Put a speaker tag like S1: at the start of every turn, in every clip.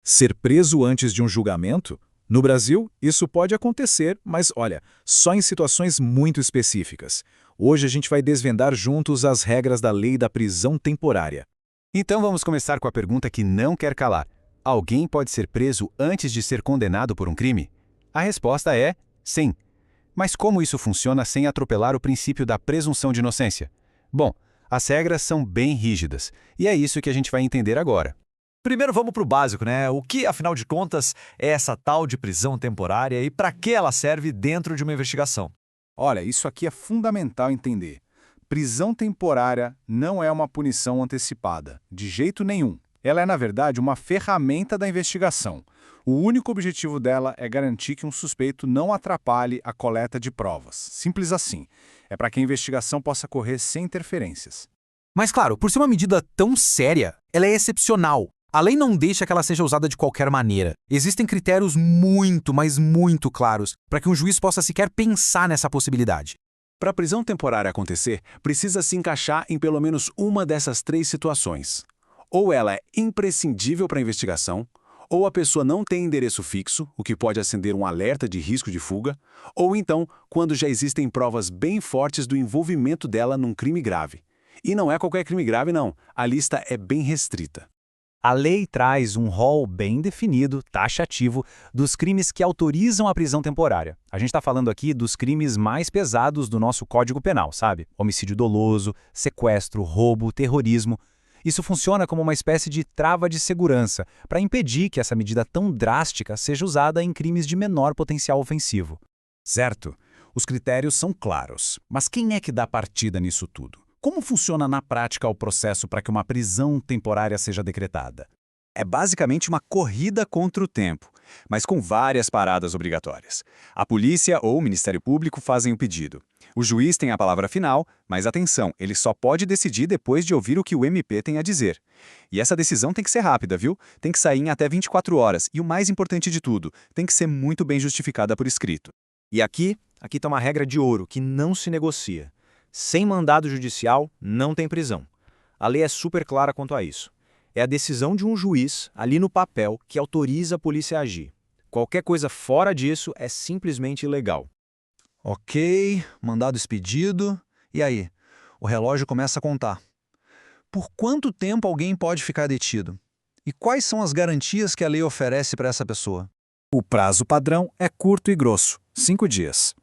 S1: Ser preso antes de um julgamento? No Brasil, isso pode acontecer, mas olha, só em situações muito específicas. Hoje a gente vai desvendar juntos as regras da lei da prisão temporária.
S2: Então vamos começar com a pergunta que não quer calar. Alguém pode ser preso antes de ser condenado por um crime? A resposta é sim. Mas como isso funciona sem atropelar o princípio da presunção de inocência? Bom, as regras são bem rígidas, e é isso que a gente vai entender agora.
S3: Primeiro vamos para o básico, né? O que, afinal de contas, é essa tal de prisão temporária e para que ela serve dentro de uma investigação?
S4: Olha, isso aqui é fundamental entender. Prisão temporária não é uma punição antecipada, de jeito nenhum. Ela é, na verdade, uma ferramenta da investigação. O único objetivo dela é garantir que um suspeito não atrapalhe a coleta de provas. Simples assim. É para que a investigação possa correr sem interferências.
S5: Mas claro, por ser uma medida tão séria, ela é excepcional. A lei não deixa que ela seja usada de qualquer maneira. Existem critérios muito, mas muito claros para que um juiz possa sequer pensar nessa possibilidade.
S2: Para a prisão temporária acontecer, precisa se encaixar em pelo menos uma dessas três situações. Ou ela é imprescindível para a investigação, ou a pessoa não tem endereço fixo, o que pode acender um alerta de risco de fuga, ou então quando já existem provas bem fortes do envolvimento dela num crime grave. E não é qualquer crime grave, não. A lista é bem restrita.
S6: A lei traz um rol bem definido, taxativo, dos crimes que autorizam a prisão temporária. A gente está falando aqui dos crimes mais pesados do nosso Código Penal, sabe? Homicídio doloso, sequestro, roubo, terrorismo. Isso funciona como uma espécie de trava de segurança para impedir que essa medida tão drástica seja usada em crimes de menor potencial ofensivo.
S1: Certo, os critérios são claros, mas quem é que dá partida nisso tudo? Como funciona na prática o processo para que uma prisão temporária seja decretada?
S7: É basicamente uma corrida contra o tempo, mas com várias paradas obrigatórias. A polícia ou o Ministério Público fazem o pedido. O juiz tem a palavra final, mas atenção, ele só pode decidir depois de ouvir o que o MP tem a dizer. E essa decisão tem que ser rápida, viu? Tem que sair em até 24 horas e o mais importante de tudo, tem que ser muito bem justificada por escrito.
S3: E aqui está uma regra de ouro que não se negocia. Sem mandado judicial, não tem prisão. A lei é super clara quanto a isso. É a decisão de um juiz, ali no papel, que autoriza a polícia a agir. Qualquer coisa fora disso é simplesmente ilegal.
S8: Ok, mandado expedido. E aí? O relógio começa a contar. Por quanto tempo alguém pode ficar detido? E quais são as garantias que a lei oferece para essa pessoa?
S1: O prazo padrão é curto e grosso, 5 dias.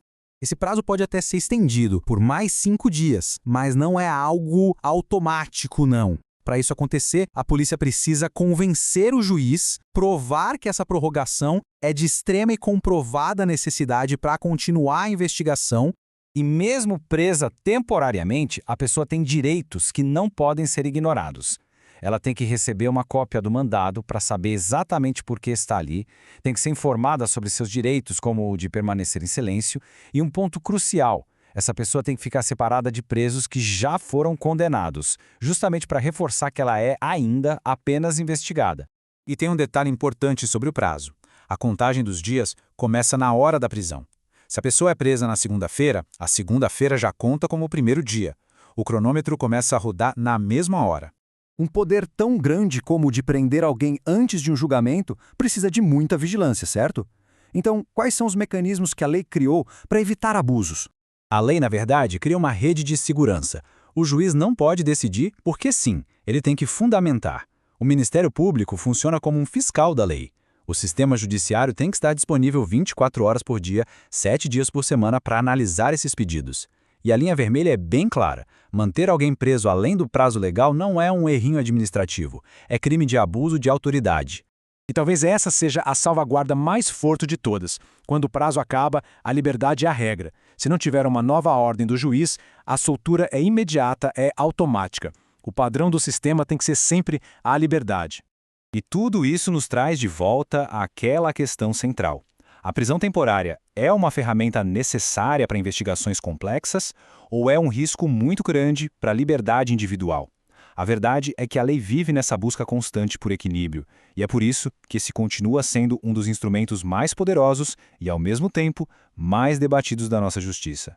S5: Esse prazo pode até ser estendido por mais 5 dias, mas não é algo automático, não. Para isso acontecer, a polícia precisa convencer o juiz, provar que essa prorrogação é de extrema e comprovada necessidade para continuar a investigação.
S6: E mesmo presa temporariamente, a pessoa tem direitos que não podem ser ignorados. Ela tem que receber uma cópia do mandado para saber exatamente por que está ali, tem que ser informada sobre seus direitos, como o de permanecer em silêncio, e um ponto crucial, essa pessoa tem que ficar separada de presos que já foram condenados, justamente para reforçar que ela é ainda apenas investigada.
S1: E tem um detalhe importante sobre o prazo. A contagem dos dias começa na hora da prisão. Se a pessoa é presa na segunda-feira, a segunda-feira já conta como o primeiro dia. O cronômetro começa a rodar na mesma hora.
S9: Um poder tão grande como o de prender alguém antes de um julgamento precisa de muita vigilância, certo? Então, quais são os mecanismos que a lei criou para evitar abusos?
S1: A lei, na verdade, cria uma rede de segurança. O juiz não pode decidir porque sim, ele tem que fundamentar. O Ministério Público funciona como um fiscal da lei. O sistema judiciário tem que estar disponível 24 horas por dia, 7 dias por semana para analisar esses pedidos. E a linha vermelha é bem clara. Manter alguém preso além do prazo legal não é um errinho administrativo. É crime de abuso de autoridade.
S10: E talvez essa seja a salvaguarda mais forte de todas. Quando o prazo acaba, a liberdade é a regra. Se não tiver uma nova ordem do juiz, a soltura é imediata, é automática. O padrão do sistema tem que ser sempre a liberdade.
S6: E tudo isso nos traz de volta àquela questão central. A prisão temporária é uma ferramenta necessária para investigações complexas ou é um risco muito grande para a liberdade individual? A verdade é que a lei vive nessa busca constante por equilíbrio, e é por isso que esse continua sendo um dos instrumentos mais poderosos e, ao mesmo tempo, mais debatidos da nossa justiça.